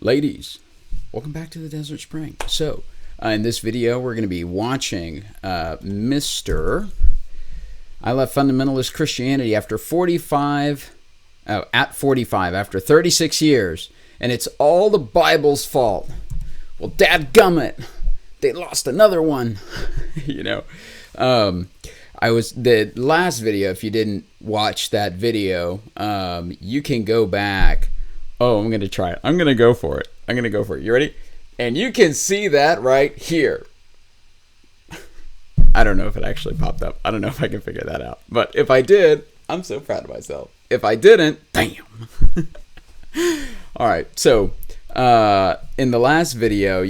Ladies, welcome back to the Desert Spring. So, in this video, we're going to be watching I left fundamentalist Christianity after 45, after 36 years, and it's all the Bible's fault. Well, dadgummit, they lost another one. The last video, if you didn't watch that video, you can go back. Oh, I'm going to try it. I'm going to go for it. You ready? And you can see that right here. I don't know if it actually popped up. I don't know if I can figure that out. But if I did, I'm so proud of myself. If I didn't, damn. All right. So, in the last video,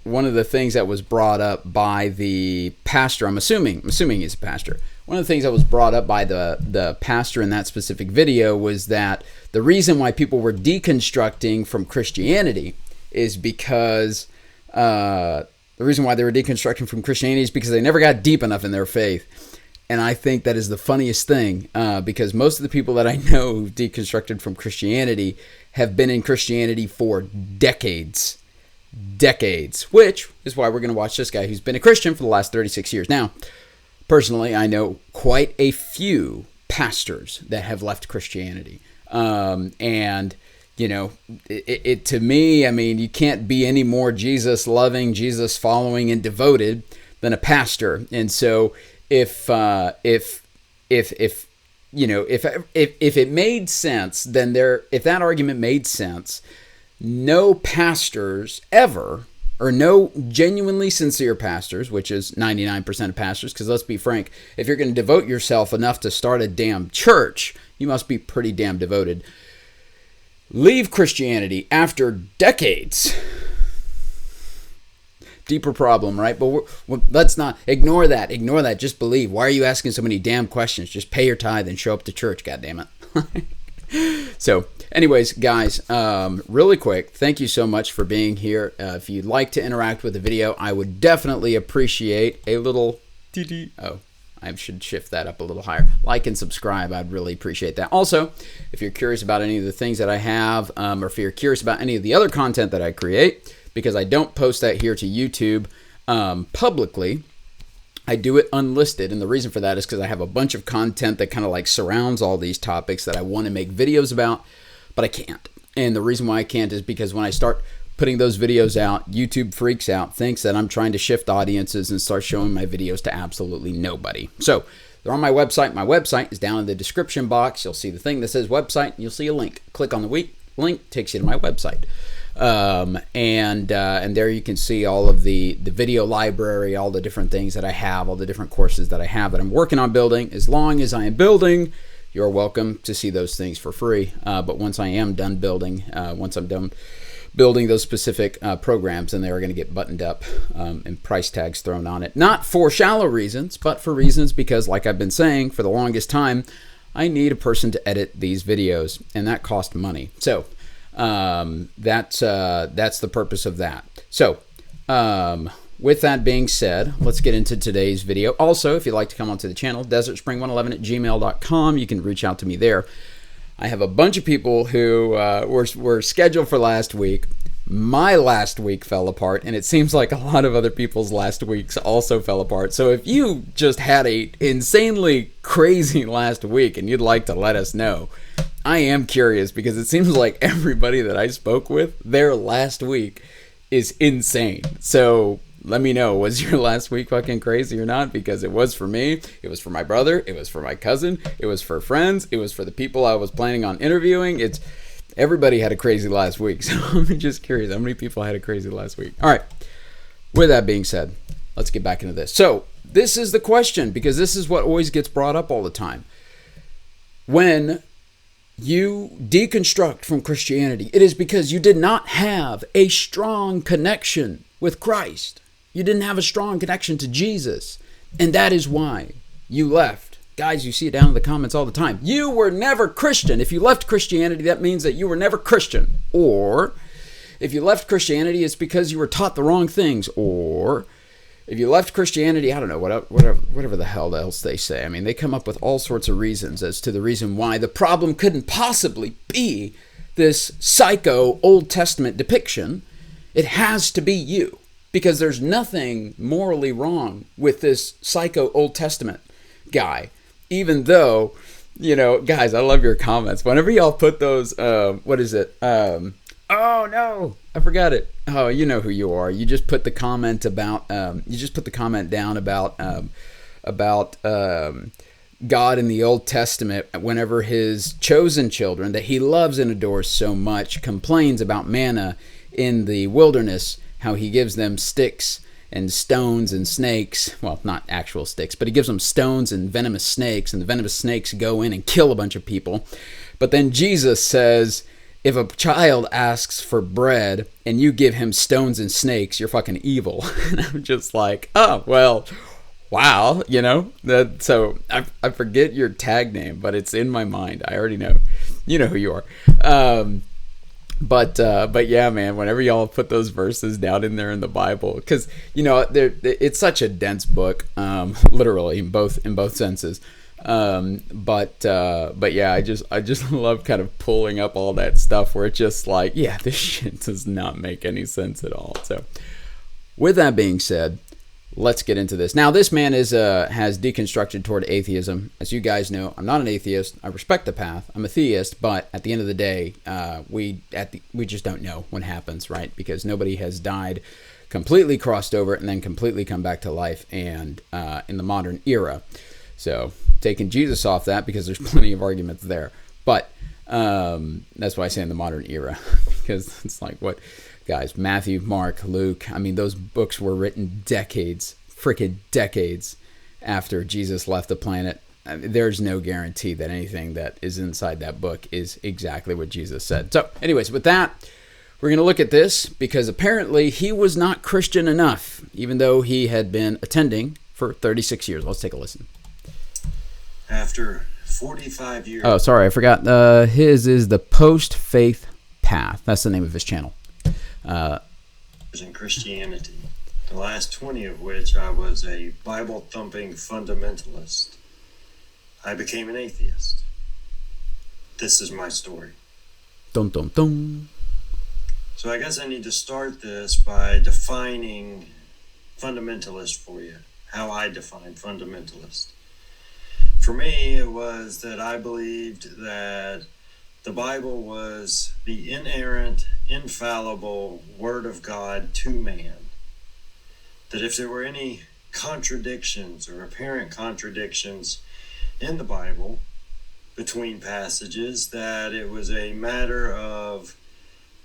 one of the things that was brought up by the pastor, I'm assuming he's a pastor. One of the things that was brought up by the pastor in that specific video was that the reason why people were deconstructing from Christianity is because the reason why they were deconstructing from Christianity is because they never got deep enough in their faith. And I think that is the funniest thing because most of the people that I know who've deconstructed from Christianity have been in Christianity for decades, which is why we're going to watch this guy who's been a Christian for the last 36 years. Now, personally, I know quite a few pastors that have left Christianity. To me, I mean, you can't be any more Jesus loving, Jesus following, and devoted than a pastor. And so if it made sense, then if that argument made sense, no pastors ever, or no genuinely sincere pastors, which is 99% of pastors, because let's be frank, if you're going to devote yourself enough to start a damn church, you must be pretty damn devoted, leave Christianity after decades. Deeper problem, right? But let's not ignore that. Just believe. Why are you asking so many damn questions? Just pay your tithe and show up to church, goddammit. So, anyways, guys, really quick, thank you so much for being here. If you'd like to interact with the video, I would definitely appreciate a little I should shift that up a little higher. Like and subscribe. I'd really appreciate that. Also, if you're curious about any of the things that I have, or if you're curious about any of the other content that I create, because I don't post that here to YouTube publicly, I do it unlisted. And the reason for that is because I have a bunch of content that kind of like surrounds all these topics that I want to make videos about, but I can't. And the reason why I can't is because when I start putting those videos out, YouTube freaks out, thinks that I'm trying to shift audiences and start showing my videos to absolutely nobody. So they're on my website. My website is down in the description box. You'll see the thing that says website, and you'll see a link. Click on the link, takes you to my website. And there you can see all of the video library, all the different things that I have, all the different courses that I have that I'm working on building. As long as I am building, you're welcome to see those things for free. But once I am done building, once I'm done building those specific programs, and they are going to get buttoned up and price tags thrown on it. Not for shallow reasons, but for reasons because, like I've been saying for the longest time, I need a person to edit these videos, and that costs money. So that's the purpose of that. So with that being said, let's get into today's video. Also, if you'd like to come onto the channel, desertspring111@gmail.com, you can reach out to me there. I have a bunch of people who were scheduled for last week. My last week fell apart, and it seems like a lot of other people's last weeks also fell apart. So if you just had a insanely crazy last week and you'd like to let us know, I am curious because it seems like everybody that I spoke with, their last week is insane. So let me know, was your last week fucking crazy or not? Because it was for me, it was for my brother, it was for my cousin, it was for friends, it was for the people I was planning on interviewing. Everybody had a crazy last week. So I'm just curious, how many people had a crazy last week? All right, with that being said, let's get back into this. So this is the question, because this is what always gets brought up all the time. When you deconstruct from Christianity, it is because you did not have a strong connection with Christ. You didn't have a strong connection to Jesus. And that is why you left. Guys, you see it down in the comments all the time. You were never Christian. If you left Christianity, that means that you were never Christian. Or if you left Christianity, it's because you were taught the wrong things. Or if you left Christianity, I don't know, whatever the hell else they say. I mean, they come up with all sorts of reasons as to the reason why. The problem couldn't possibly be this psycho Old Testament depiction, it has to be you. Because there's nothing morally wrong with this psycho Old Testament guy. Even though, guys, I love your comments. Whenever y'all put those, what is it? Oh no, I forgot it. Oh, you know who you are. You just put the comment about, down about God in the Old Testament, whenever his chosen children that he loves and adores so much complains about manna in the wilderness, how he gives them sticks and stones and snakes. Well, not actual sticks, but he gives them stones and venomous snakes, and the venomous snakes go in and kill a bunch of people. But then Jesus says, if a child asks for bread and you give him stones and snakes, you're fucking evil. And I'm just like, oh, well, wow, So I forget your tag name, but it's in my mind. I already know. You know who you are. But yeah, man, whenever y'all put those verses down in there in the Bible, because it's such a dense book, literally in both senses. But yeah, I just love kind of pulling up all that stuff where it's just like, yeah, this shit does not make any sense at all. So with that being said, let's get into this. Now, this man has deconstructed toward atheism. As you guys know, I'm not an atheist. I respect the path. I'm a theist, but at the end of the day, we just don't know what happens, right? Because nobody has died, completely crossed over, and then completely come back to life, and in the modern era. So taking Jesus off that, because there's plenty of arguments there. But that's why I say in the modern era, because it's like what. Guys, Matthew, Mark, Luke, I mean, those books were written freaking decades after Jesus left the planet. I mean, there's no guarantee that anything that is inside that book is exactly what Jesus said. So, anyways, with that, we're going to look at this because apparently he was not Christian enough, even though he had been attending for 36 years. Let's take a listen. After 45 years... Oh, sorry, I forgot. His is the Post-Faith Path. That's the name of his channel. In Christianity, the last 20 of which I was a Bible-thumping fundamentalist. I became an atheist. This is my story. Dun, dun, dun. So I guess I need to start this by defining fundamentalist for you, how I define fundamentalist. For me, it was that I believed that the Bible was the inerrant, infallible Word of God to man. That if there were any contradictions or apparent contradictions in the Bible between passages, that it was a matter of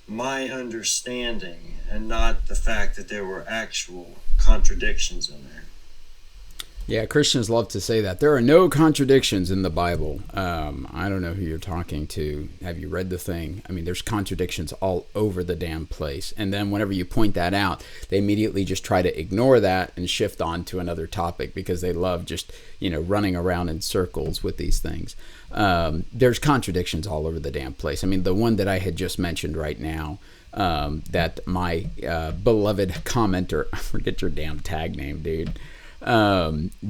my understanding and not the fact that there were actual contradictions in there. Yeah, Christians love to say that. There are no contradictions in the Bible. I don't know who you're talking to. Have you read the thing? I mean, there's contradictions all over the damn place. And then whenever you point that out, they immediately just try to ignore that and shift on to another topic because they love just, running around in circles with these things. There's contradictions all over the damn place. I mean, the one that I had just mentioned right now, that my beloved commenter, I forget your damn tag name, dude,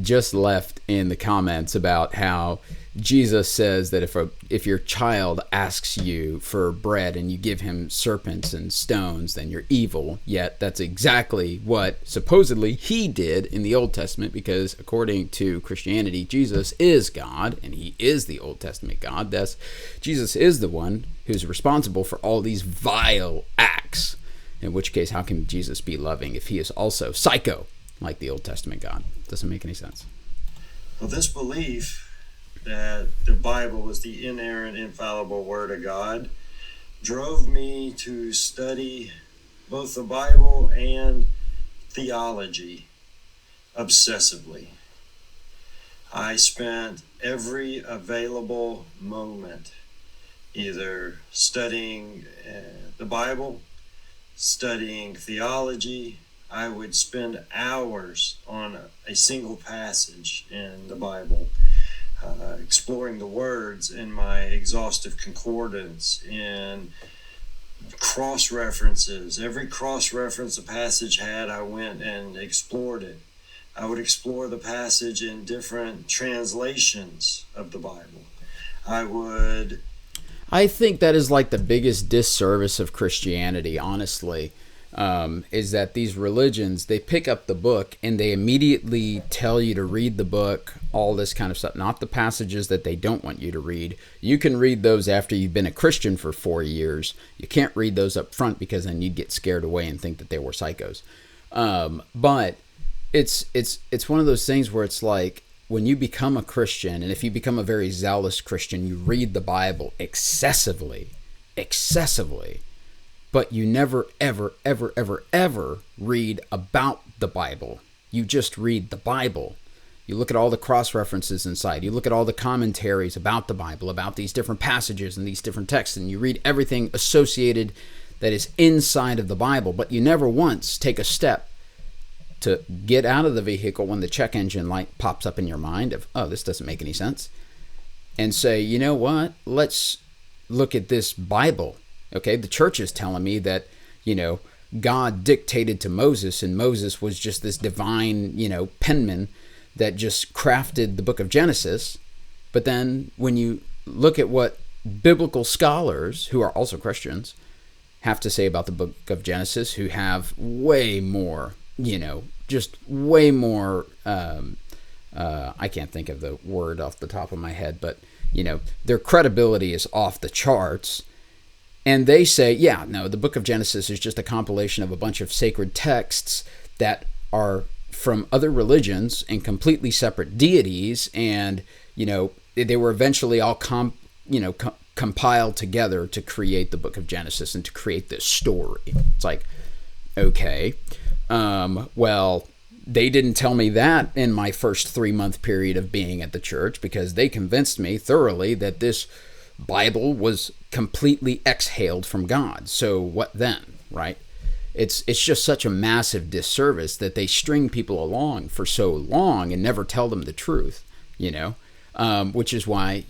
just left in the comments about how Jesus says that if your child asks you for bread and you give him serpents and stones, then you're evil. Yet that's exactly what supposedly he did in the Old Testament, because according to Christianity, Jesus is God and he is the Old Testament God. Thus, Jesus is the one who's responsible for all these vile acts. In which case, how can Jesus be loving if he is also psycho? Like the Old Testament God. Doesn't make any sense. Well, this belief that the Bible was the inerrant, infallible Word of God drove me to study both the Bible and theology obsessively. I spent every available moment either studying the Bible, studying theology. I would spend hours on a single passage in the Bible, exploring the words in my exhaustive concordance, in cross-references. Every cross-reference a passage had, I went and explored it. I would explore the passage in different translations of the Bible. I think that is like the biggest disservice of Christianity, honestly, is that these religions, they pick up the book and they immediately tell you to read the book, all this kind of stuff, not the passages that they don't want you to read. You can read those after you've been a Christian for 4 years. You can't read those up front because then you'd get scared away and think that they were psychos. But it's one of those things where it's like, when you become a Christian, and if you become a very zealous Christian, you read the Bible excessively, but you never, ever, ever, ever, ever read about the Bible. You just read the Bible. You look at all the cross-references inside. You look at all the commentaries about the Bible, about these different passages and these different texts, and you read everything associated that is inside of the Bible, but you never once take a step to get out of the vehicle when the check engine light pops up in your mind of, oh, this doesn't make any sense, and say, you know what, let's look at this Bible. Okay, the church is telling me that, God dictated to Moses, and Moses was just this divine, penman that just crafted the book of Genesis. But then when you look at what biblical scholars, who are also Christians, have to say about the book of Genesis, who have way more, just way more, I can't think of the word off the top of my head, but, their credibility is off the charts. And they say, yeah, no, the book of Genesis is just a compilation of a bunch of sacred texts that are from other religions and completely separate deities. And, they were eventually all compiled together to create the book of Genesis and to create this story. It's like, okay. Well, they didn't tell me that in my first 3-month period of being at the church, because they convinced me thoroughly that this Bible was completely exhaled from God. So what then, right? It's just such a massive disservice that they string people along for so long and never tell them the truth, which is why,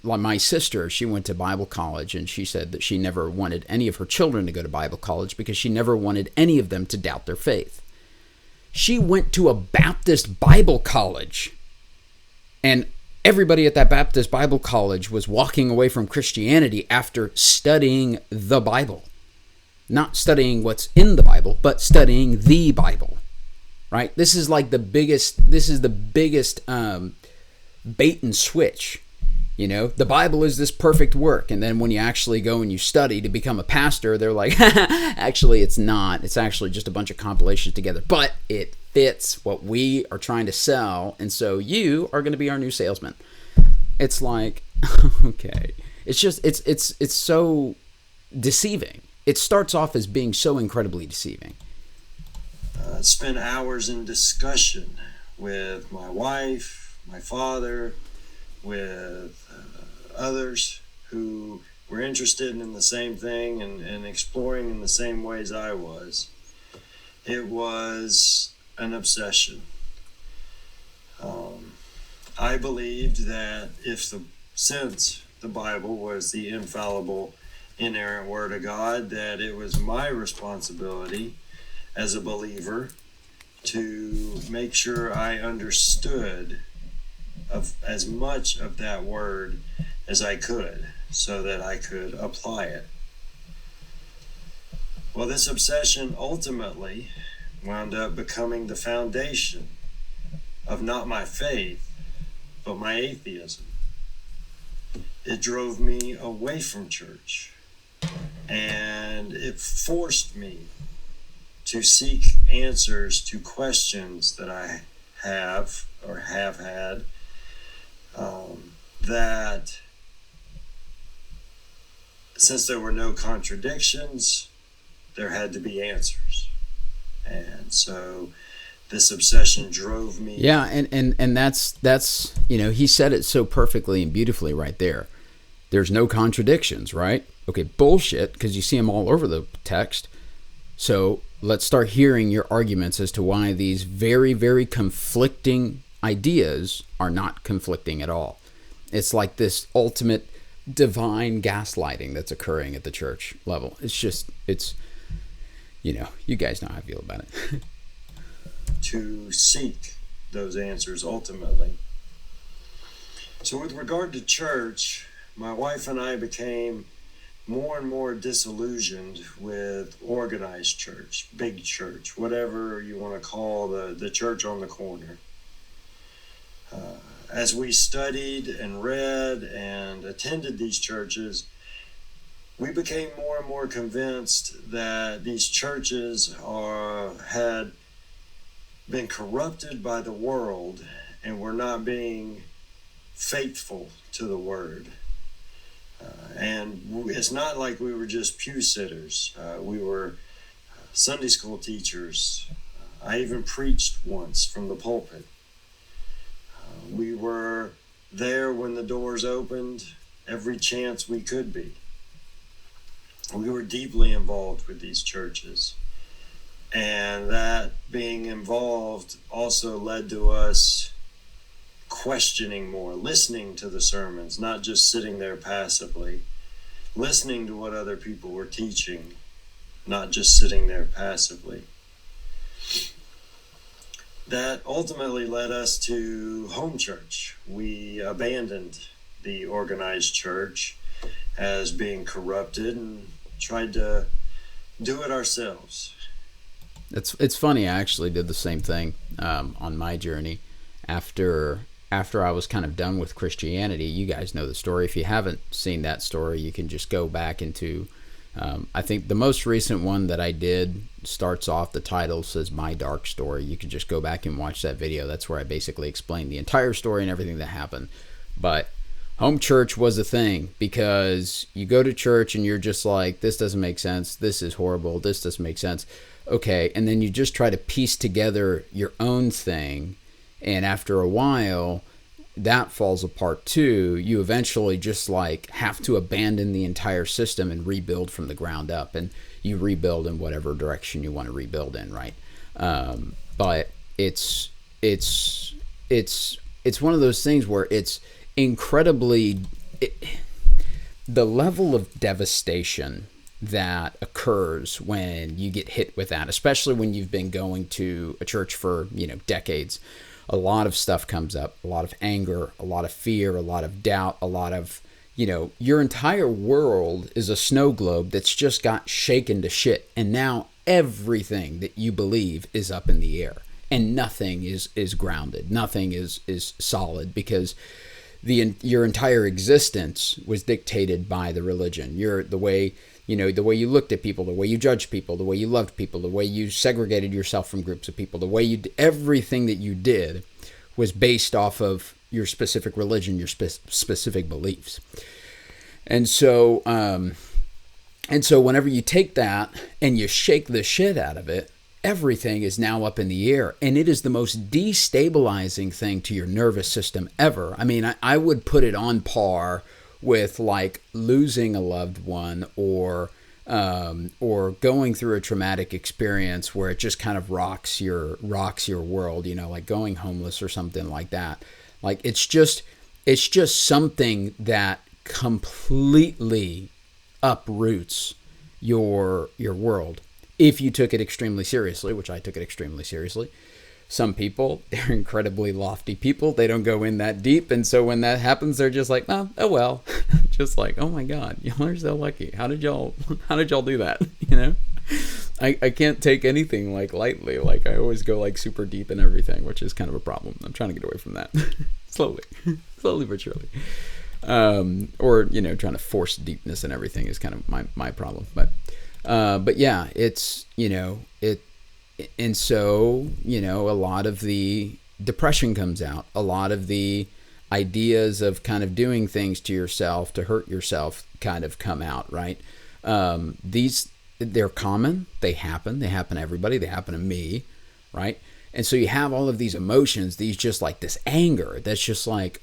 like my sister, she went to Bible college, and she said that she never wanted any of her children to go to Bible college because she never wanted any of them to doubt their faith. She went to a Baptist Bible college, and everybody at that Baptist Bible college was walking away from Christianity after studying the Bible. Not studying what's in the Bible, but studying the Bible, right? This is like the biggest bait and switch. The Bible is this perfect work. And then when you actually go and you study to become a pastor, they're like, actually, it's not. It's actually just a bunch of compilations together. But it fits what we are trying to sell. And so you are going to be our new salesman. It's like, okay. It's just, it's so deceiving. It starts off as being so incredibly deceiving. I spent hours in discussion with my wife, my father, with others who were interested in the same thing and exploring in the same ways I was. It was an obsession. I believed that since the Bible was the infallible, inerrant Word of God, that it was my responsibility as a believer to make sure I understood of as much of that word as I could, so that I could apply it. Well, this obsession ultimately wound up becoming the foundation of not my faith, but my atheism. It drove me away from church, and it forced me to seek answers to questions that I have had, that since there were no contradictions, there had to be answers. And so this obsession drove me. Yeah, and that's he said it so perfectly and beautifully right there. There's no contradictions, right? Okay, bullshit, because you see them all over the text. So let's start hearing your arguments as to why these very, very conflicting ideas are not conflicting at all. It's like this ultimate divine gaslighting that's occurring at the church level. It's you guys know how I feel about it. To seek those answers ultimately. So with regard to church, my wife and I became more and more disillusioned with organized church, big church, whatever you want to call the church on the corner. As we studied and read and attended these churches, we became more and more convinced that these churches had been corrupted by the world and were not being faithful to the word. And it's not like we were just pew sitters. We were Sunday school teachers. I even preached once from the pulpit. We were there when the doors opened, every chance we could be. We were deeply involved with these churches. And that being involved also led to us questioning more, listening to the sermons, not just sitting there passively, listening to what other people were teaching, not just sitting there passively. That ultimately led us to home church. We abandoned the organized church as being corrupted and tried to do it ourselves. It's funny. I actually did the same thing on my journey. After I was kind of done with Christianity, you guys know the story. If you haven't seen that story, you can just go back into. I think the most recent one that I did starts off, the title says My Dark Story. You can just go back and watch that video. That's where I basically explain the entire story and everything that happened. But home church was a thing because you go to church and you're just like, this doesn't make sense. This is horrible. This doesn't make sense. Okay. And then you just try to piece together your own thing. And after a while, that falls apart too. You eventually just like have to abandon the entire system and rebuild from the ground up, and you rebuild in whatever direction you want to rebuild in, right? But it's one of those things where it's incredibly the level of devastation that occurs when you get hit with that, especially when you've been going to a church for decades. A lot of stuff comes up, a lot of anger, a lot of fear, a lot of doubt, a lot of, your entire world is a snow globe that's just got shaken to shit. And now everything that you believe is up in the air and nothing is grounded. Nothing is solid because your entire existence was dictated by the religion. The way you looked at people, the way you judged people, the way you loved people, the way you segregated yourself from groups of people, the way everything that you did was based off of your specific religion, your specific beliefs. And so whenever you take that and you shake the shit out of it, everything is now up in the air, and it is the most destabilizing thing to your nervous system ever. I mean, I would put it on par with like losing a loved one or going through a traumatic experience where it just kind of rocks your world, like going homeless or something like that. Like it's just something that completely uproots your world if you took it extremely seriously, which I took it extremely seriously. Some people, they're incredibly lofty people. They don't go in that deep. And so when that happens, they're just like, oh well, just like, oh my God, y'all are so lucky. How did y'all do that? I can't take anything like lightly. Like I always go like super deep in everything, which is kind of a problem. I'm trying to get away from that slowly but surely. Or, trying to force deepness in everything is kind of my problem. But yeah, it's, and so, a lot of the depression comes out. A lot of the ideas of kind of doing things to yourself to hurt yourself kind of come out, right? They're common. They happen to everybody. They happen to me, right? And so you have all of these emotions, these just like this anger that's just like,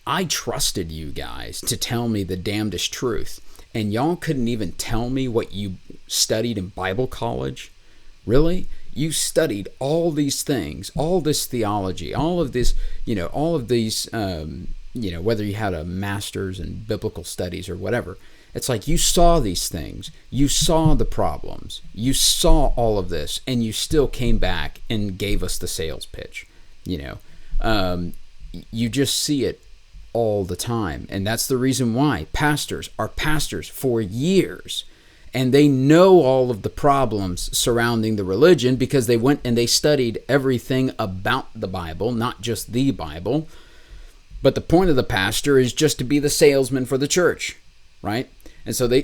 I trusted you guys to tell me the damnedest truth, and y'all couldn't even tell me what you studied in Bible college? Really? You studied all these things, all this theology, all of this, all of these, whether you had a master's in biblical studies or whatever. It's like you saw these things, you saw the problems, you saw all of this, and you still came back and gave us the sales pitch. You just see it all the time. And that's the reason why pastors are pastors for years. And they know all of the problems surrounding the religion because they went and they studied everything about the Bible, not just the Bible. But the point of the pastor is just to be the salesman for the church, right? And so they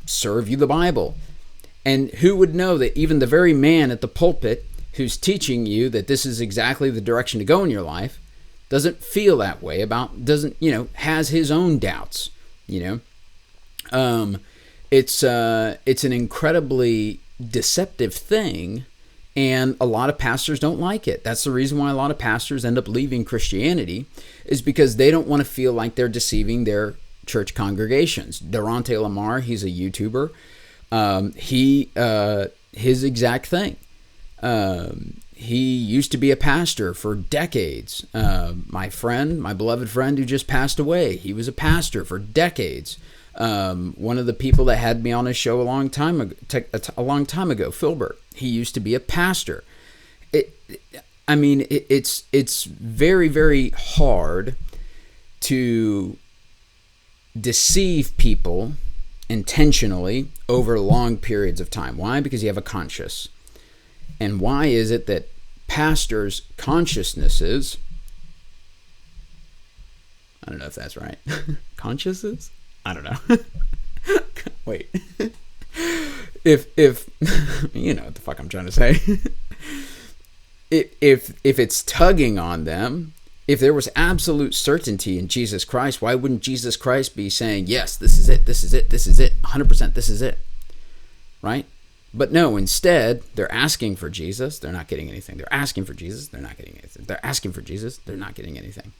serve you the Bible. And who would know that even the very man at the pulpit who's teaching you that this is exactly the direction to go in your life doesn't feel that way has his own doubts, It's an incredibly deceptive thing, and a lot of pastors don't like it. That's the reason why a lot of pastors end up leaving Christianity, is because they don't want to feel like they're deceiving their church congregations. Durante Lamar, he's a YouTuber. His exact thing. He used to be a pastor for decades. My beloved friend who just passed away, he was a pastor for decades. One of the people that had me on his show a long time ago, Filbert, he used to be a pastor. It's very, very hard to deceive people intentionally over long periods of time. Why? Because you have a conscience. And why is it that pastors' consciousnesses, I don't know if that's right, consciences? I don't know. Wait. If you know what the fuck I'm trying to say. If it's tugging on them, if there was absolute certainty in Jesus Christ, why wouldn't Jesus Christ be saying, yes, this is it, 100% this is it, right? But no, instead, they're asking for Jesus, they're not getting anything. They're asking for Jesus, they're not getting anything. They're asking for Jesus, they're not getting anything,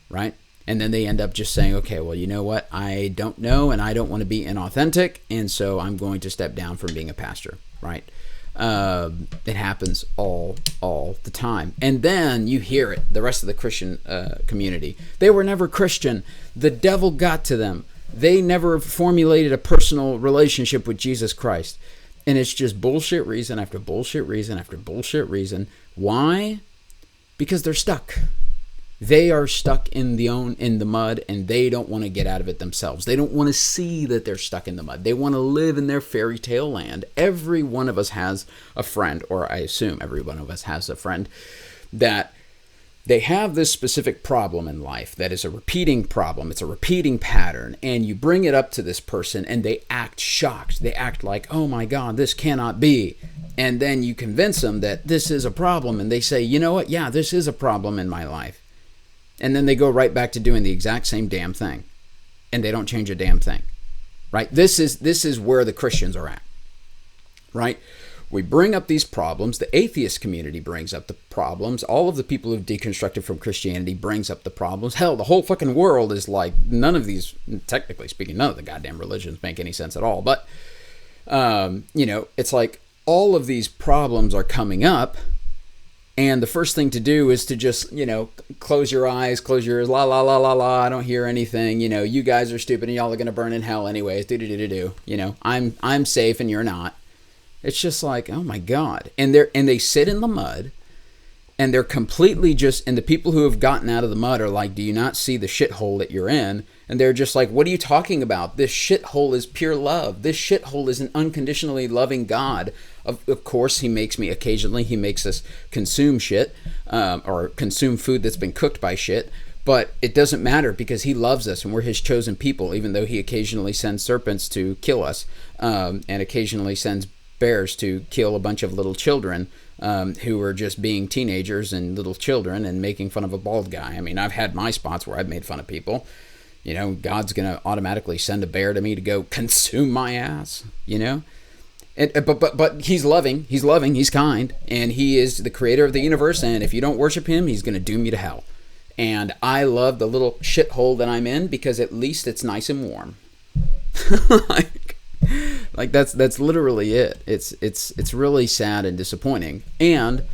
right? And then they end up just saying, okay, well, you know what? I don't know, and I don't want to be inauthentic, and so I'm going to step down from being a pastor, right? It happens all the time. And then you hear it, the rest of the Christian community. They were never Christian. The devil got to them. They never formulated a personal relationship with Jesus Christ. And it's just bullshit reason after bullshit reason after bullshit reason. Why? Because they're stuck. They are stuck in the mud, and they don't want to get out of it themselves. They don't want to see that they're stuck in the mud. They want to live in their fairy tale land. Every one of us has a friend, or I assume every one of us has a friend, that they have this specific problem in life that is a repeating problem. It's a repeating pattern, and you bring it up to this person, and they act shocked. They act like, oh my God, this cannot be. And then you convince them that this is a problem, and they say, you know what? Yeah, this is a problem in my life. And then they go right back to doing the exact same damn thing, and they don't change a damn thing, right? This is where the Christians are at, right? We bring up these problems. The atheist community brings up the problems. All of the people who've deconstructed from Christianity brings up the problems. Hell, the whole fucking world is like, none of these, technically speaking, none of the goddamn religions make any sense at all. But, it's like all of these problems are coming up. And the first thing to do is to just, close your eyes, close your ears, la, la, la, la, la, I don't hear anything, you guys are stupid and y'all are going to burn in hell anyways, I'm safe and you're not. It's just like, oh my God. And they sit in the mud, and they're completely and the people who have gotten out of the mud are like, do you not see the shithole that you're in? And they're just like, what are you talking about? This shithole is pure love. This shithole is an unconditionally loving God. Of course, he makes us consume shit, or consume food that's been cooked by shit. But it doesn't matter, because he loves us and we're his chosen people, even though he occasionally sends serpents to kill us, and occasionally sends bears to kill a bunch of little children who are just being teenagers and little children and making fun of a bald guy. I mean, I've had my spots where I've made fun of people. God's going to automatically send a bear to me to go consume my ass, But he's loving, he's kind, and he is the creator of the universe, and if you don't worship him, he's going to doom you to hell. And I love the little shithole that I'm in, because at least it's nice and warm. like that's literally it. It's really sad and disappointing. And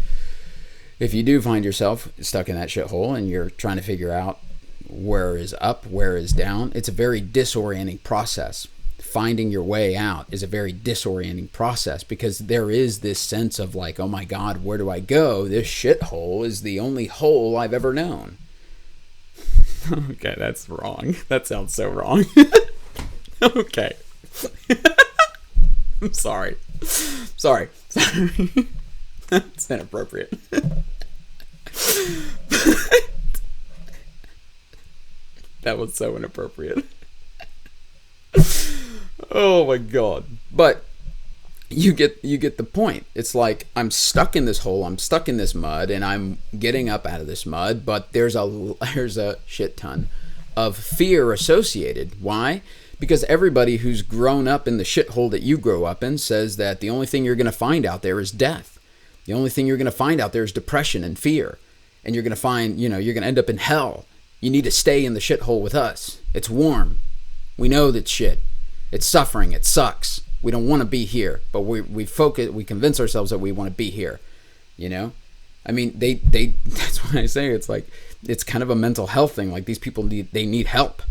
if you do find yourself stuck in that shithole and you're trying to figure out where is up, where is down, it's a very disorienting process. Finding your way out is a very disorienting process, because there is this sense of like, oh my God, where do I go? This shithole is the only hole I've ever known. Okay, that's wrong. That sounds so wrong. Okay. I'm sorry. Sorry. That's inappropriate. That was so inappropriate. Oh my god. But you get the point. It's like I'm stuck in this hole, I'm stuck in this mud, and I'm getting up out of this mud, but there's a shit ton of fear associated. Why? Because everybody who's grown up in the shithole that you grow up in says that the only thing you're going to find out there is death. The only thing you're going to find out there is depression and fear. And you're going to find, you're going to end up in hell. You need to stay in the shithole with us. It's warm. We know that's shit. It's suffering. It sucks. We don't want to be here, but we convince ourselves that we want to be here. I mean, they that's why I say it's like, it's kind of a mental health thing. Like, these people need help,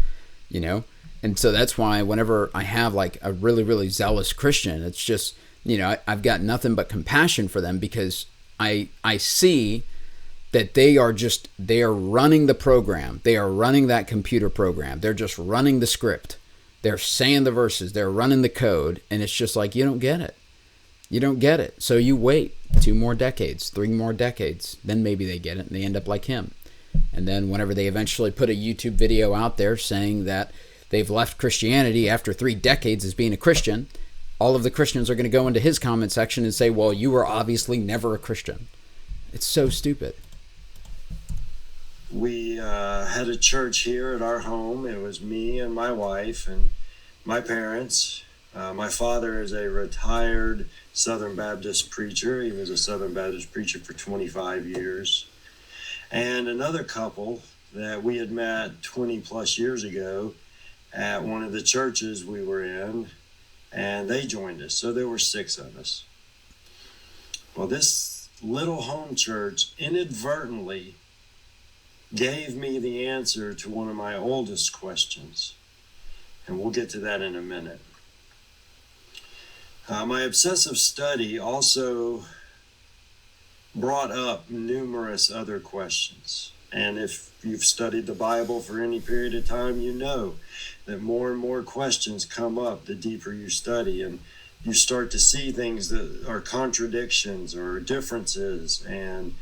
And so that's why whenever I have like a really, really zealous Christian, it's just, I've got nothing but compassion for them, because I see that they are running the program. They are running that computer program. They're just running the script. They're saying the verses. They're running the code. And it's just like, you don't get it. You don't get it. So you wait 2 more decades, 3 more decades. Then maybe they get it and they end up like him. And then whenever they eventually put a YouTube video out there saying that they've left Christianity after 3 decades as being a Christian, all of the Christians are going to go into his comment section and say, well, you were obviously never a Christian. It's so stupid. We had a church here at our home. It was me and my wife and my parents. My father is a retired Southern Baptist preacher. He was a Southern Baptist preacher for 25 years. And another couple that we had met 20 plus years ago at one of the churches we were in, and they joined us. So there were 6 of us. Well, this little home church inadvertently gave me the answer to one of my oldest questions. And we'll get to that in a minute. My obsessive study also brought up numerous other questions. And if you've studied the Bible for any period of time, you know that more and more questions come up the deeper you study, and you start to see things that are contradictions or differences. And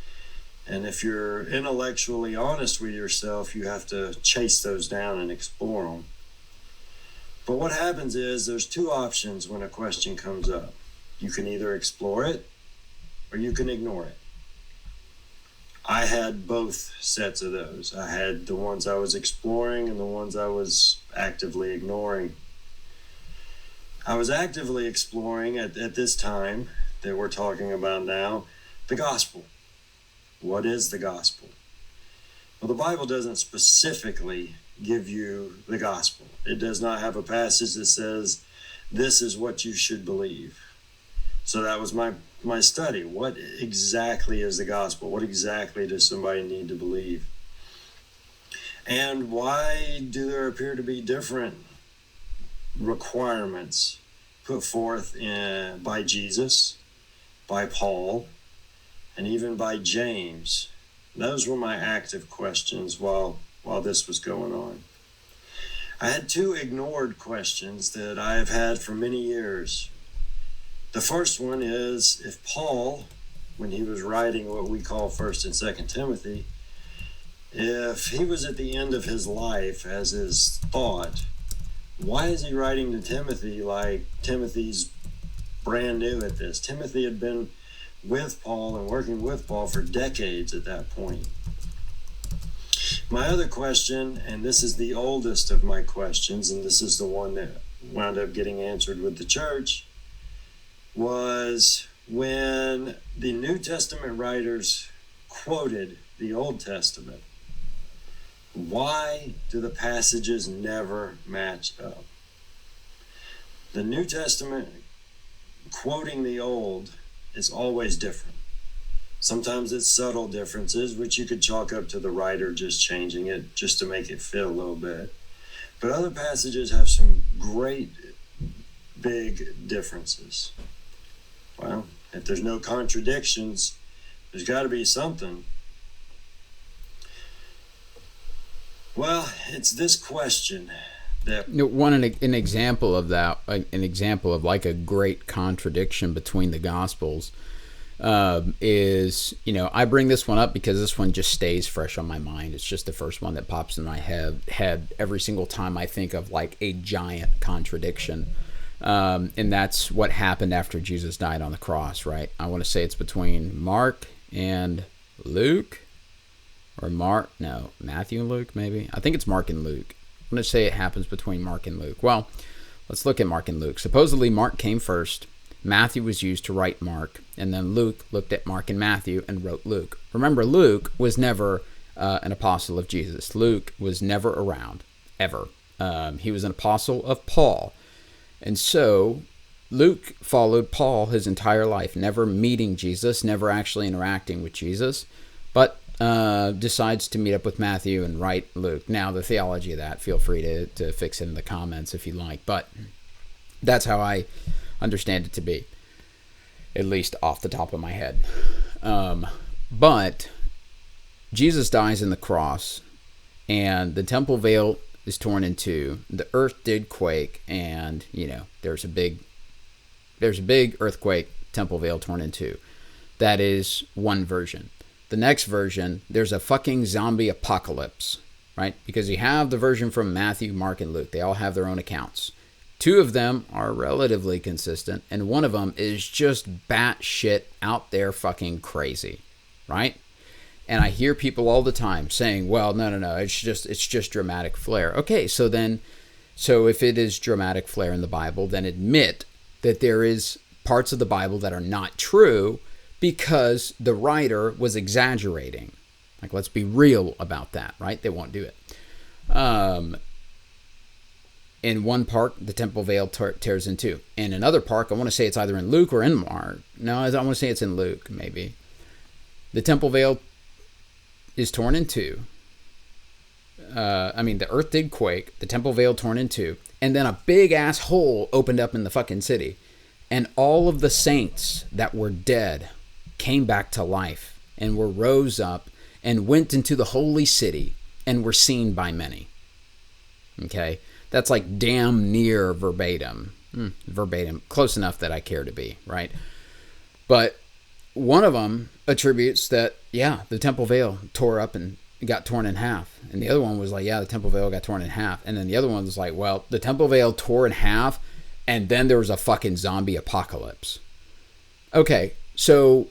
if you're intellectually honest with yourself, you have to chase those down and explore them. But what happens is there's 2 options when a question comes up. You can either explore it or you can ignore it. I had both sets of those. I had the ones I was exploring and the ones I was actively ignoring. I was actively exploring at this time that we're talking about now, the gospel. What is the gospel? Well, the Bible doesn't specifically give you the gospel. It does not have a passage that says, this is what you should believe. So that was my study. What exactly is the gospel? What exactly does somebody need to believe? And why do there appear to be different requirements put forth by Jesus, by Paul, and even by James? Those were my active questions while this was going on. I had 2 ignored questions that I have had for many years. The first one is, if Paul, when he was writing what we call 1st and 2nd Timothy, if he was at the end of his life as his thought, why is he writing to Timothy like Timothy's brand new at this? Timothy had been with Paul and working with Paul for decades at that point. My other question, and this is the oldest of my questions, and this is the one that wound up getting answered with the church, was when the New Testament writers quoted the Old Testament, why do the passages never match up? The New Testament quoting the Old is always different. Sometimes it's subtle differences, which you could chalk up to the writer just changing it just to make it fit a little bit. But other passages have some great big differences. Well, if there's no contradictions, there's got to be something. Well, it's this question that An example of that, an example of like a great contradiction between the Gospels is, I bring this one up because this one just stays fresh on my mind. It's just the first one that pops in my head every single time I think of like a giant contradiction. And that's what happened after Jesus died on the cross, right? I want to say it's between Mark and Luke, or Matthew and Luke, maybe. I think it's Mark and Luke. I'm going to say it happens between Mark and Luke. Well, let's look at Mark and Luke. Supposedly Mark came first. Matthew was used to write Mark, and then Luke looked at Mark and Matthew and wrote Luke. Remember, Luke was never an apostle of Jesus. Luke was never around, ever. He was an apostle of Paul. And so Luke followed Paul his entire life, never meeting Jesus, never actually interacting with Jesus, but decides to meet up with Matthew and write Luke. Now, the theology of that, feel free to fix it in the comments if you like, but that's how I understand it to be, at least off the top of my head. But Jesus dies in the cross, and the temple veil is torn in two. The earth did quake, and there's a big earthquake, temple veil torn in two. That is one version. The next version, there's a fucking zombie apocalypse, right? Because you have the version from Matthew, Mark, and Luke. They all have their own accounts. Two of them are relatively consistent, and one of them is just batshit out there fucking crazy, right? And I hear people all the time saying, well, no, it's just dramatic flair. Okay, so if it is dramatic flair in the Bible, then admit that there is parts of the Bible that are not true because the writer was exaggerating. Like, let's be real about that, right? They won't do it. In one part, the temple veil tears in two. In another part, I want to say it's either in Luke or in Mark. No, I want to say it's in Luke, maybe. The temple veil is torn in two. The earth did quake, the temple veil torn in two, and then a big ass hole opened up in the fucking city. And all of the saints that were dead came back to life and were rose up and went into the holy city and were seen by many. Okay? That's like damn near verbatim. Verbatim. Close enough that I care to be, right? But one of them attributes that, the temple veil tore up and got torn in half. And the other one was like, the temple veil got torn in half. And then the other one was like, well, the temple veil tore in half, and then there was a fucking zombie apocalypse. Okay, so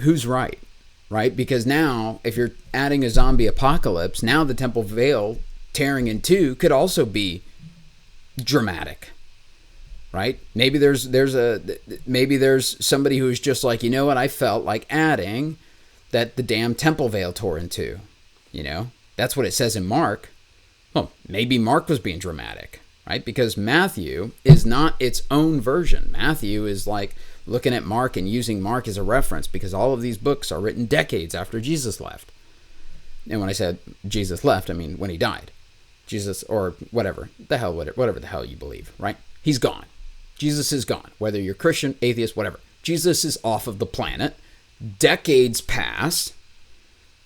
who's right? Right? Because now, if you're adding a zombie apocalypse, now the temple veil tearing in two could also be dramatic, right? Maybe there's somebody who's just like, you know what, I felt like adding that the damn temple veil tore in two. That's what it says in Mark. Well, maybe Mark was being dramatic, right? Because Matthew is not its own version. Matthew is like looking at Mark and using Mark as a reference because all of these books are written decades after Jesus left. And when I said Jesus left, I mean when he died. Jesus, or whatever the hell you believe, right? He's gone. Jesus is gone. Whether you're Christian, atheist, whatever. Jesus is off of the planet. Decades pass,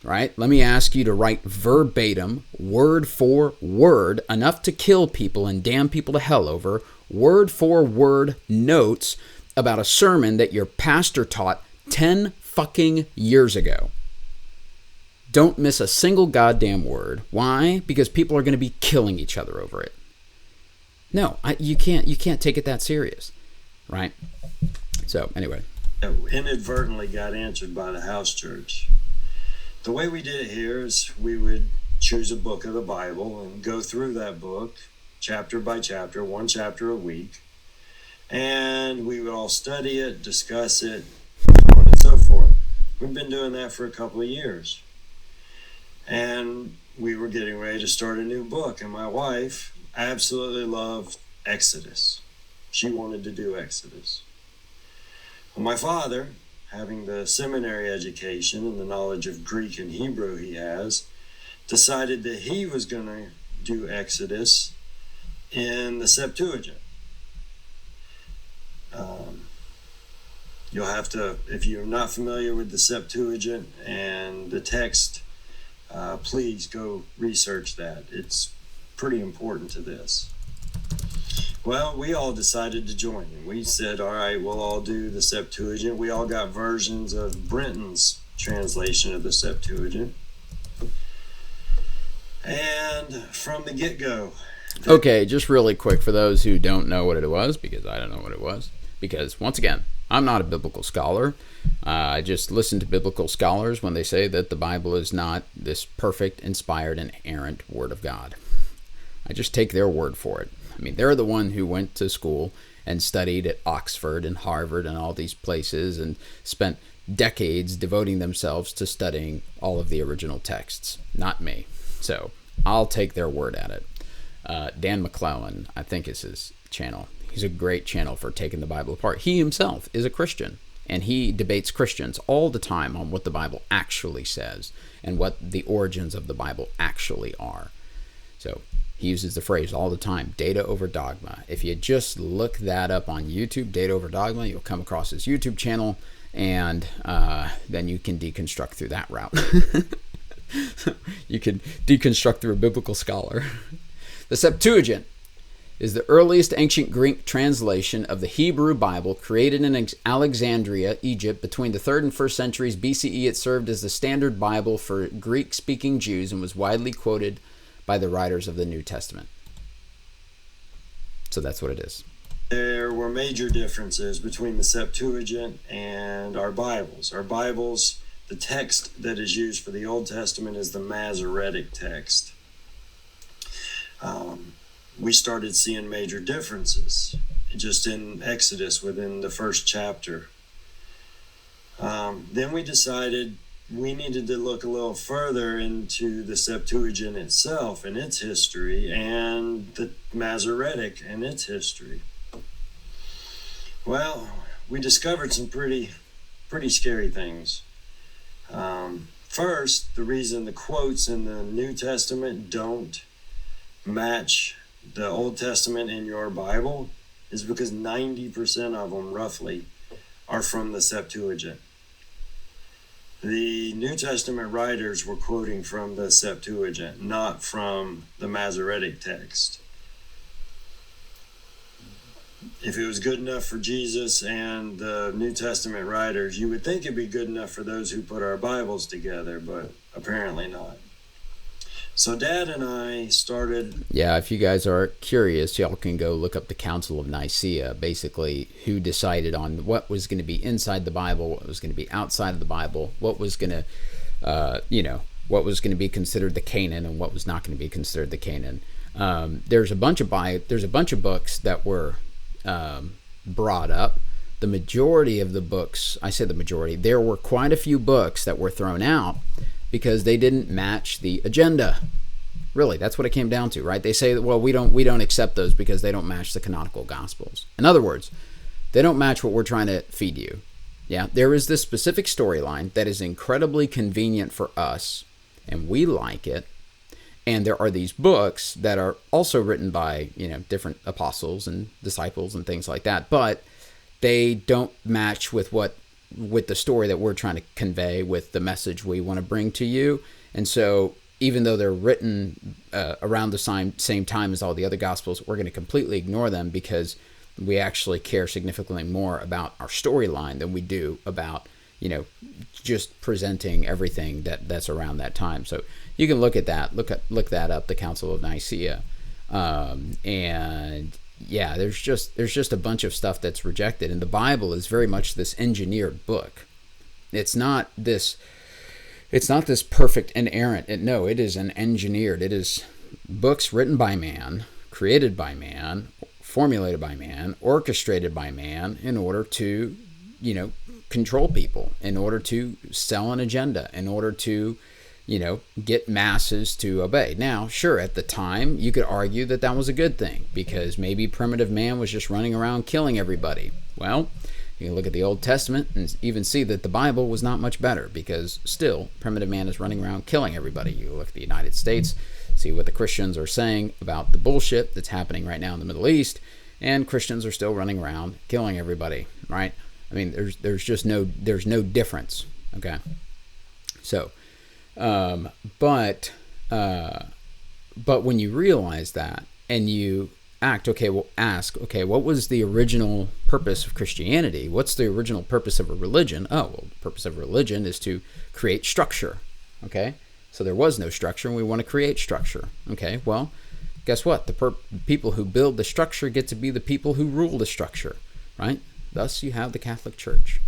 right? Let me ask you to write verbatim, word for word, enough to kill people and damn people to hell over, word for word notes about a sermon that your pastor taught 10 fucking years ago. Don't miss a single goddamn word. Why? Because people are going to be killing each other over it. No, you can't take it that serious, right? So anyway, inadvertently got answered by the house church. The way we did it here is we would choose a book of the Bible and go through that book chapter by chapter, one chapter a week, and we would all study it, discuss it, so on and so forth. We've been doing that for a couple of years. And we were getting ready to start a new book, and my wife absolutely loved Exodus. She wanted to do Exodus. Well, my father, having the seminary education and the knowledge of Greek and Hebrew he has, decided that he was going to do Exodus in the Septuagint. You'll have to, if you're not familiar with the Septuagint and the text please go research that. It's pretty important to this. Well, we all decided to join, and we said, all right, we'll all do the Septuagint. We all got versions of Brenton's translation of the Septuagint. And from the get-go... Okay, just really quick for those who don't know what it was, because I don't know what it was. Because, once again, I'm not a biblical scholar. I just listen to biblical scholars when they say that the Bible is not this perfect, inspired, and inerrant Word of God. I just take their word for it. I mean, they're the one who went to school and studied at Oxford and Harvard and all these places and spent decades devoting themselves to studying all of the original texts, not me. So I'll take their word at it. Dan McClellan, I think, is his channel. He's a great channel for taking the Bible apart. He himself is a Christian, and he debates Christians all the time on what the Bible actually says and what the origins of the Bible actually are. So he uses the phrase all the time, data over dogma. If you just look that up on YouTube, data over dogma, you'll come across his YouTube channel, and then you can deconstruct through that route. You can deconstruct through a biblical scholar. The Septuagint is the earliest ancient Greek translation of the Hebrew Bible, created in Alexandria, Egypt, between the 3rd and 1st centuries BCE. It served as the standard Bible for Greek-speaking Jews and was widely quoted by the writers of the New Testament. So that's what it is. There were major differences between the Septuagint and our Bibles. Our Bibles, the text that is used for the Old Testament is the Masoretic text. We started seeing major differences just in Exodus within the first chapter. Then we decided we needed to look a little further into the Septuagint itself and its history, and the Masoretic and its history. Well, we discovered some pretty scary things. First, the reason the quotes in the New Testament don't match the Old Testament in your Bible is because 90% of them, roughly, are from the Septuagint. The New Testament writers were quoting from the Septuagint, not from the Masoretic text. If it was good enough for Jesus and the New Testament writers, you would think it'd be good enough for those who put our Bibles together, but apparently not. So Dad and I started... Yeah, if you guys are curious, y'all can go look up the Council of Nicaea, basically who decided on what was going to be inside the Bible, what was going to be outside of the Bible, what was going to, what was going to be considered the canon and what was not going to be considered the canon. There's a bunch of books that were brought up. The majority of the books, I say the majority, there were quite a few books that were thrown out because they didn't match the agenda. Really, that's what it came down to, right? They say that, well, we don't accept those because they don't match the canonical Gospels. In other words, they don't match what we're trying to feed you. Yeah, there is this specific storyline that is incredibly convenient for us, and we like it. And there are these books that are also written by, different apostles and disciples and things like that, but they don't match with the story that we're trying to convey, with the message we want to bring to you. And so even though they're written around the same time as all the other Gospels, we're going to completely ignore them because we actually care significantly more about our storyline than we do about, just presenting everything that's around that time. So you can look at that, look that up, the Council of Nicaea. And yeah, there's just a bunch of stuff that's rejected, and the Bible is very much this engineered book. It's not this perfect inerrant. It is an engineered. It is books written by man, created by man, formulated by man, orchestrated by man in order to, control people, in order to sell an agenda, in order to, get masses to obey. Now, sure, at the time, you could argue that was a good thing because maybe primitive man was just running around killing everybody. Well, you can look at the Old Testament and even see that the Bible was not much better because still, primitive man is running around killing everybody. You look at the United States, see what the Christians are saying about the bullshit that's happening right now in the Middle East, and Christians are still running around killing everybody, right? I mean, there's no difference, okay? So, But when you realize that and you ask, what was the original purpose of Christianity? What's the original purpose of a religion? Oh, well, the purpose of a religion is to create structure. Okay, so there was no structure, and we want to create structure. Okay, well, guess what? The people who build the structure get to be the people who rule the structure, right? Thus, you have the Catholic Church,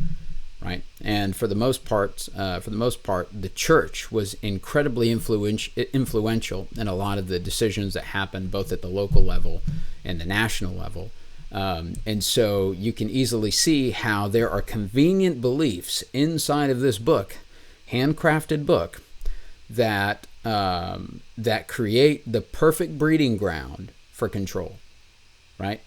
right? And for the most part, the church was incredibly influential in a lot of the decisions that happened, both at the local level and the national level. And so you can easily see how there are convenient beliefs inside of this book, handcrafted book, that create the perfect breeding ground for control, right?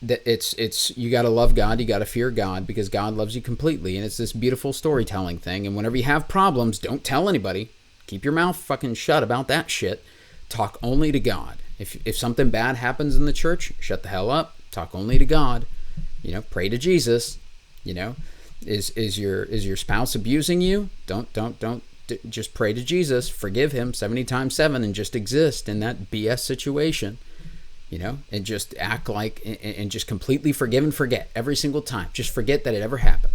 That it's you got to love God, you got to fear God, because God loves you completely, and it's this beautiful storytelling thing. And whenever you have problems, don't tell anybody. Keep your mouth fucking shut about that shit. Talk only to God. If something bad happens in the church, shut the hell up. Talk only to God. Pray to Jesus. Is your spouse abusing you? Don't just pray to Jesus. Forgive him 70 times 7 and just exist in that BS situation. And just act like, and just completely forgive and forget every single time. Just forget that it ever happened.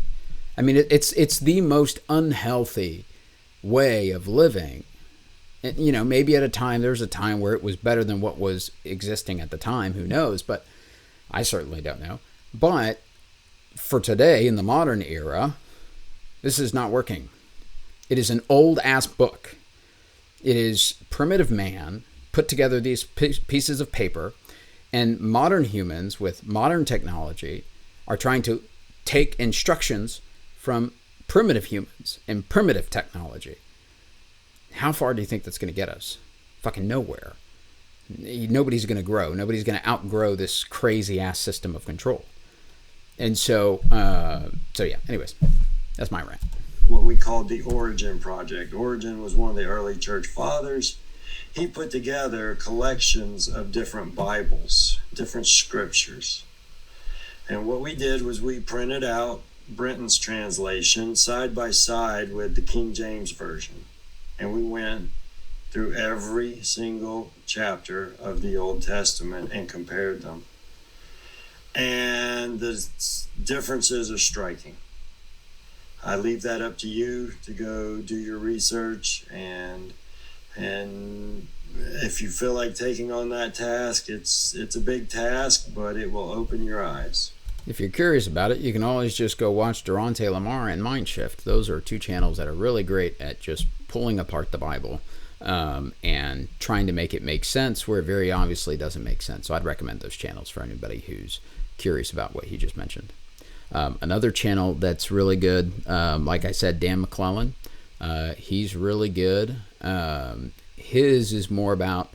I mean, it's the most unhealthy way of living. And, maybe at a time, there's a time where it was better than what was existing at the time. Who knows? But I certainly don't know. But for today, in the modern era, this is not working. It is an old-ass book. It is primitive man put together these pieces of paper, and modern humans with modern technology are trying to take instructions from primitive humans and primitive technology. How far do you think that's going to get us? Fucking nowhere. Nobody's going to grow. Nobody's going to outgrow this crazy-ass system of control. And so yeah, anyways, that's my rant. What we called the Origin Project. Origin was one of the early church fathers. He put together collections of different Bibles, different scriptures. And what we did was we printed out Brenton's translation side by side with the King James Version. And we went through every single chapter of the Old Testament and compared them. And the differences are striking. I leave that up to you to go do your research, and if you feel like taking on that task, it's a big task, but it will open your eyes. If you're curious about it, you can always just go watch Durante Lamar and Mindshift. Those are two channels that are really great at just pulling apart the Bible and trying to make it make sense where it very obviously doesn't make sense. So I'd recommend those channels for anybody who's curious about what he just mentioned. Another channel that's really good, like I said, Dan McClellan. He's really good. His is more about,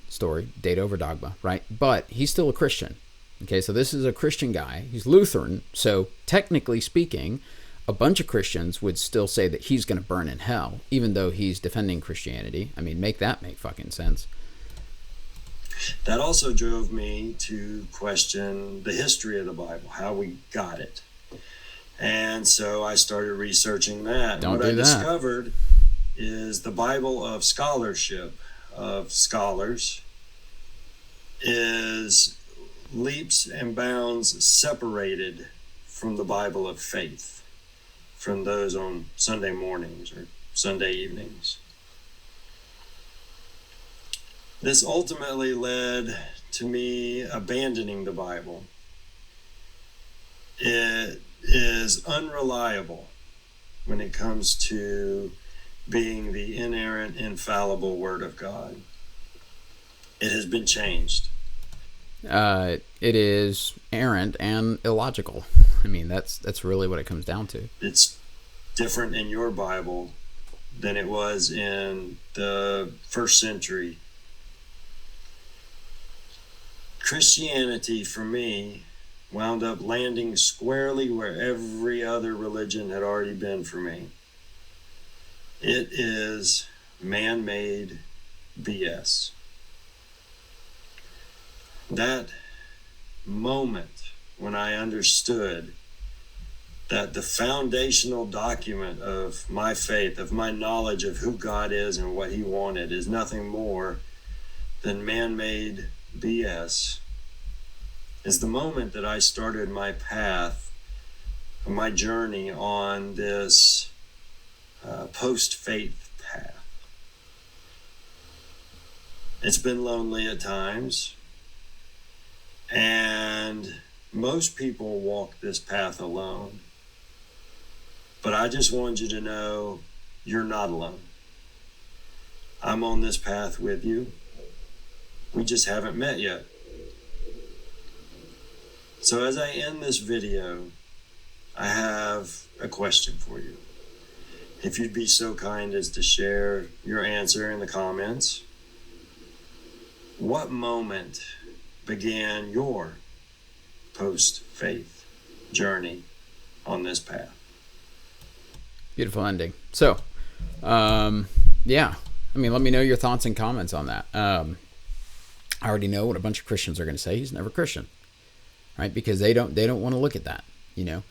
story, data over dogma, right? But he's still a Christian. Okay, so this is a Christian guy. He's Lutheran. So technically speaking, a bunch of Christians would still say that he's going to burn in hell, even though he's defending Christianity. I mean, make fucking sense. That also drove me to question the history of the Bible, how we got it. And so I started researching that. Don't what do I that. discovered is the Bible of scholarship, of scholars, is leaps and bounds separated from the Bible of faith, from those on Sunday mornings or Sunday evenings. This ultimately led to me abandoning the Bible. It is unreliable when it comes to being the inerrant, infallible Word of God. It has been changed. It is errant and illogical. I mean, that's really what it comes down to. It's different in your Bible than it was in the first century. Christianity, for me, wound up landing squarely where every other religion had already been for me. It is man-made BS. That moment when I understood that the foundational document of my faith, of my knowledge of who God is and what he wanted, is nothing more than man-made BS, is the moment that I started my path, my journey on this post-faith path. It's been lonely at times, and most people walk this path alone. But I just want you to know you're not alone. I'm on this path with you. We just haven't met yet. So as I end this video, I have a question for you. If you'd be so kind as to share your answer in the comments. What moment began your post-faith journey on this path? Beautiful ending. So, yeah. I mean, let me know your thoughts and comments on that. I already know what a bunch of Christians are going to say. He's never Christian, right? Because they don't want to look at that. You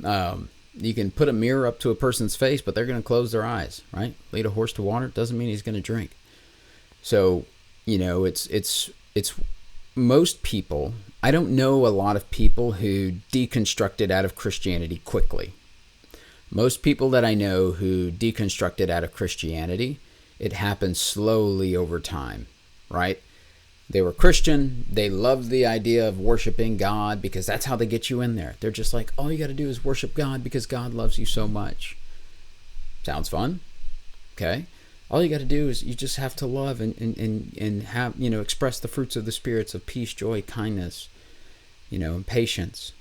know, you can put a mirror up to a person's face, but they're going to close their eyes, right? Lead a horse to water doesn't mean he's going to drink. So, you know, it's most people. I don't know a lot of people who deconstructed out of Christianity quickly. Most people that I know who deconstructed out of Christianity, it happened slowly over time, right? They were Christian. They loved the idea of worshiping God because that's how they get you in there. They're just like, all you got to do is worship God because God loves you so much. Sounds fun. Okay. All you got to do is you just have to love and have, you know, express the fruits of the spirits of peace, joy, kindness, you know, and patience.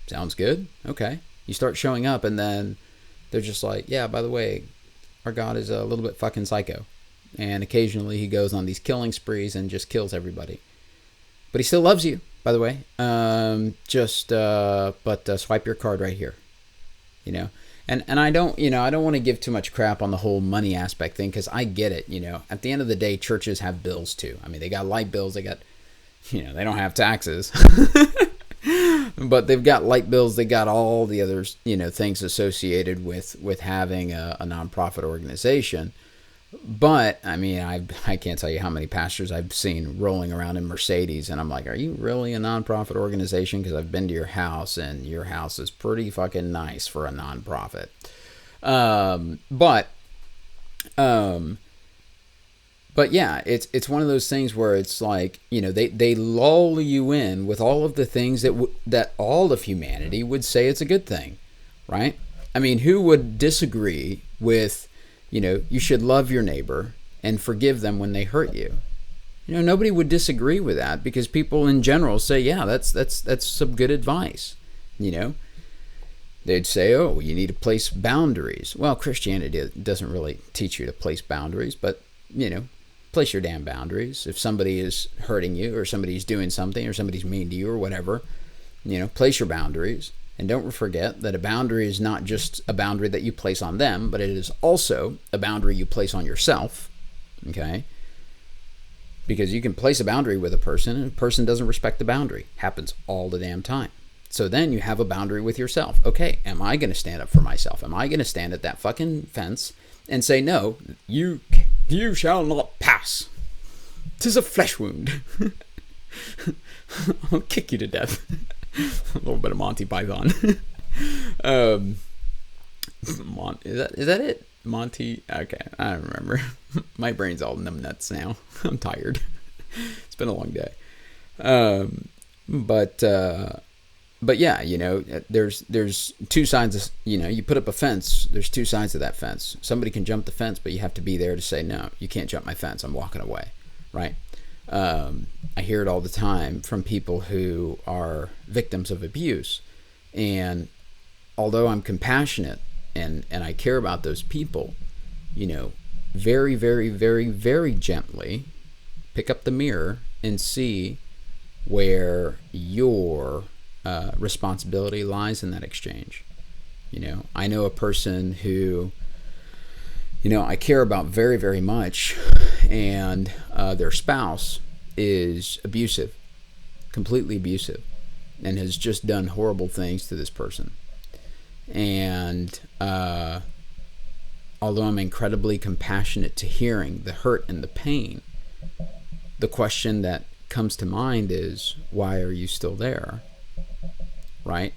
Sounds good. Okay. You start showing up and then they're just like, yeah, by the way, our God is a little bit fucking psycho. And occasionally he goes on these killing sprees and just kills everybody. But he still loves you, by the way. Swipe your card right here. You know? And I don't want to give too much crap on the whole money aspect thing because I get it, you know. At the end of the day, churches have bills too. I mean, they got light bills, they got, you know, they don't have taxes. But they've got light bills, they got all the other, you know, things associated with having a nonprofit organization. But I mean, I can't tell you how many pastors I've seen rolling around in Mercedes, and I'm like, are you really a nonprofit organization? Because I've been to your house, and your house is pretty fucking nice for a nonprofit. But yeah, it's one of those things where it's like, you know, they lull you in with all of the things that all of humanity would say it's a good thing, right? I mean, who would disagree with, you know, you should love your neighbor and forgive them when they hurt you? You know, nobody would disagree with that because people in general say, yeah, that's some good advice. You know, they'd say, oh, you need to place boundaries. Well, Christianity doesn't really teach you to place boundaries, but, you know, place your damn boundaries. If somebody is hurting you or somebody's doing something or somebody's mean to you or whatever, you know, place your boundaries. And don't forget that a boundary is not just a boundary that you place on them, but it is also a boundary you place on yourself, okay? Because you can place a boundary with a person and a person doesn't respect the boundary. Happens all the damn time. So then you have a boundary with yourself. Okay, am I going to stand up for myself? Am I going to stand at that fucking fence and say, no, you shall not pass. 'Tis a flesh wound. I'll kick you to death. A little bit of Monty Python. Is that it? Monty? Okay, I don't remember. My brain's all numb nuts now. I'm tired. It's been a long day. But yeah, you know, there's two sides of, you know, you put up a fence, there's two sides of that fence. Somebody can jump the fence, but you have to be there to say, no, you can't jump my fence, I'm walking away, right? I hear it all the time from people who are victims of abuse. And although I'm compassionate and I care about those people, you know, very, very, very, very gently pick up the mirror and see where your responsibility lies in that exchange. You know, I know a person who, you know, I care about very, very much, and their spouse is abusive, completely abusive, and has just done horrible things to this person. And although I'm incredibly compassionate to hearing the hurt and the pain, the question that comes to mind is, why are you still there? Right?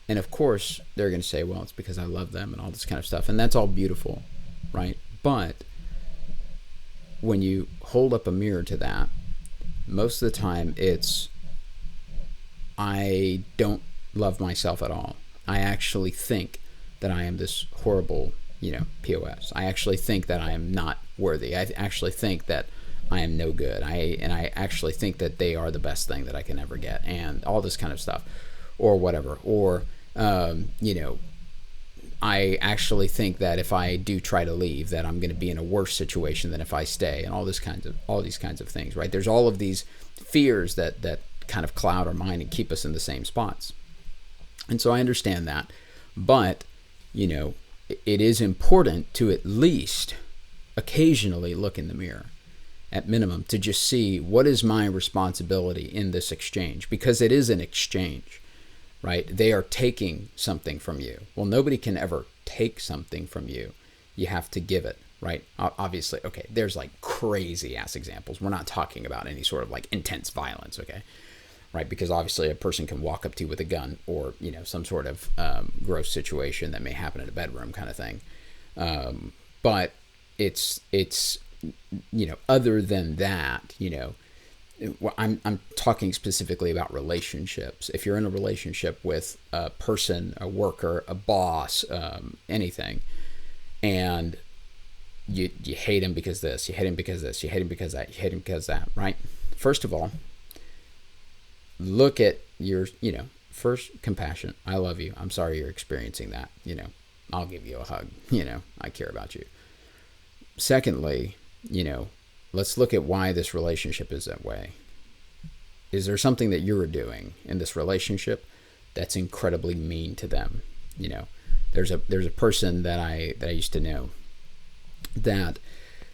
And of course, they're going to say, well, it's because I love them and all this kind of stuff. And that's all beautiful, right? But when you hold up a mirror to that, most of the time it's, I don't love myself at all. I actually think that I am this horrible, POS. I actually think that I am not worthy. I actually think that I am no good. I actually think that they are the best thing that I can ever get, and all this kind of stuff, or whatever. Or, I actually think that if I do try to leave, that I'm going to be in a worse situation than if I stay, and all these kinds of things, right? There's all of these fears that kind of cloud our mind and keep us in the same spots. And so I understand that, but it is important to at least occasionally look in the mirror, at minimum, to just see what is my responsibility in this exchange, because it is an exchange, right? They are taking something from you. Well, nobody can ever take something from you. You have to give it, right? Obviously, okay, there's like crazy ass examples. We're not talking about any sort of like intense violence, okay? Right? Because obviously a person can walk up to you with a gun, or, some sort of gross situation that may happen in a bedroom kind of thing. But it's other than that, I'm talking specifically about relationships. If you're in a relationship with a person, a worker, a boss, anything, and you hate him because this, you hate him because this, you hate him because that, you hate him because that, right? First of all, look at your, first, compassion. I love you. I'm sorry you're experiencing that. I'll give you a hug. I care about you. Secondly, let's look at why this relationship is that way. Is there something that you're doing in this relationship that's incredibly mean to them? There's a person that I used to know that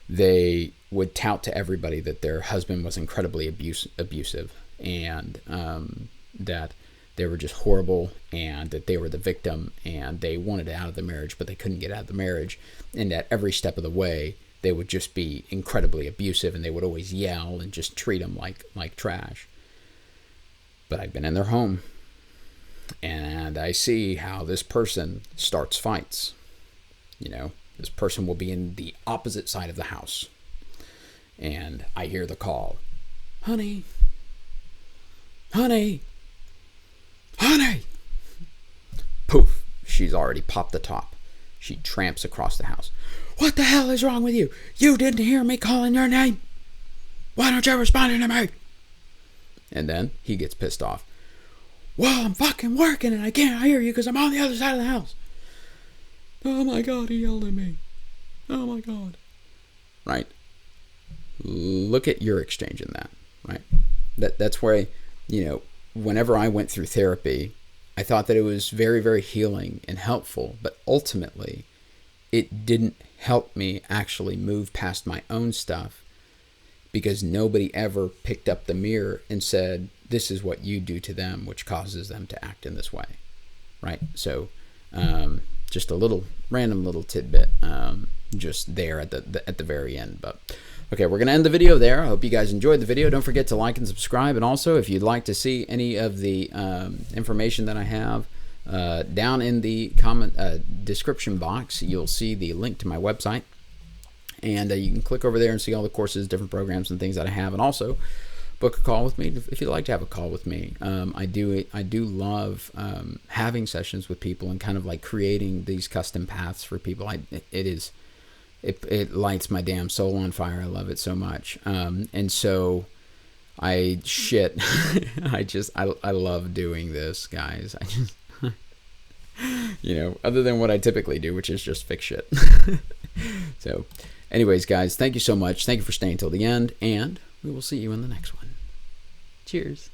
they would tout to everybody that their husband was incredibly abusive, and that they were just horrible, and that they were the victim, and they wanted out of the marriage, but they couldn't get out of the marriage, and at every step of the way they would just be incredibly abusive, and they would always yell and just treat them like trash. But I've been in their home, and I see how this person starts fights. This person will be in the opposite side of the house, and I hear the call, honey, honey, honey. Poof, she's already popped the top. She tramps across the house. What the hell is wrong with you? You didn't hear me calling your name. Why don't you respond to me? And then he gets pissed off. Well, I'm fucking working and I can't hear you because I'm on the other side of the house. Oh my God, he yelled at me. Oh my God. Right? Look at your exchange in that, right? That's where, whenever I went through therapy, I thought that it was very, very healing and helpful, but ultimately it didn't help me actually move past my own stuff, because nobody ever picked up the mirror and said, this is what you do to them, which causes them to act in this way, right? So just a random little tidbit just there at the very end. But okay, we're going to end the video there. I hope you guys enjoyed the video. Don't forget to like and subscribe. And also, if you'd like to see any of the information that I have, down in the comment description box, you'll see the link to my website. And you can click over there and see all the courses, different programs, and things that I have. And also, book a call with me if you'd like to have a call with me. I do love having sessions with people and kind of like creating these custom paths for people. It lights my damn soul on fire. I love it so much. And so I love doing this, guys. Other than what I typically do, which is just fix shit. So anyways, guys, thank you so much. Thank you for staying till the end, and we will see you in the next one. Cheers.